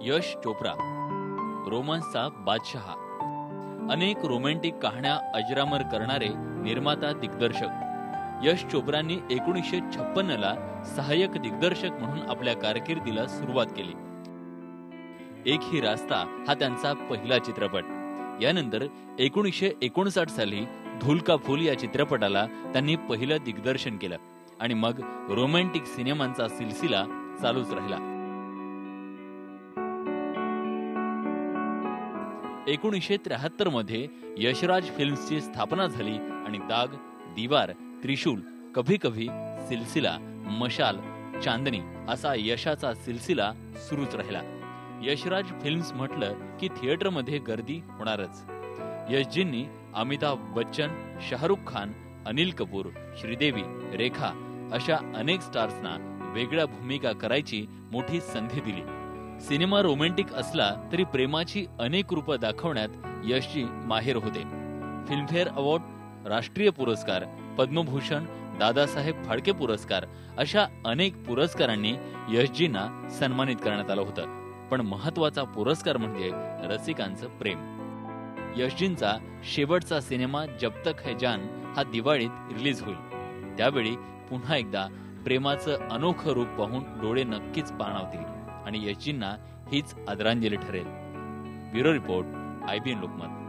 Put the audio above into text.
यश चोप्रा, रोमांसचा बादशहा. अनेक रोमॅन्टिक कहाण्या अजरामर करणारे निर्माता दिग्दर्शक यश चोप्रांनी 1956 ला सहाय्यक दिग्दर्शक म्हणून आपल्या कारकिर्दीला सुरुवात केली. एक ही रास्ता हा त्यांचा पहिला चित्रपट. यानंतर 1959 साली धूल का फूल या चित्रपटाला त्यांनी पहिलं दिग्दर्शन केलं आणि मग रोमॅन्टिक सिनेमांचा सिलसिला चालूच राहिला. 1973 मध्ये यशराज फिल्म्सची स्थापना झाली आणि दाग, दीवार, त्रिशूल, कभी कभी, सिलसिला, मशाल, चांदनी असा यशाचा सिलसिला सुरूच राहिला. यशराज फिल्म्स म्हटलं की थिएटरमध्ये गर्दी होणारच. यशजींनी अमिताभ बच्चन, शाहरुख खान, अनिल कपूर, श्रीदेवी, रेखा अशा अनेक स्टार्सना वेगळ्या भूमिका करायची मोठी संधी दिली. सिनेमा रोमॅन्टिक असला तरी प्रेमाची अनेक रूपं दाखवण्यात यशजी माहेर होते. फिल्मफेअर अवॉर्ड, राष्ट्रीय पुरस्कार, पद्मभूषण, दादासाहेब फाळके पुरस्कार अशा अनेक पुरस्कारांनी यशजींना सन्मानित करण्यात आलं होतं. पण महत्वाचा पुरस्कार म्हणजे रसिकांचं प्रेम. यशजींचा शेवटचा सिनेमा जब तक है जान हा दिवाळीत रिलीज होईल. त्यावेळी पुन्हा एकदा प्रेमाचं अनोखं रूप पाहून डोळे नक्कीच पाणावतील आणि यशजींना हीच आदरांजली ठरेल. Bureau report, IBN Lokmat.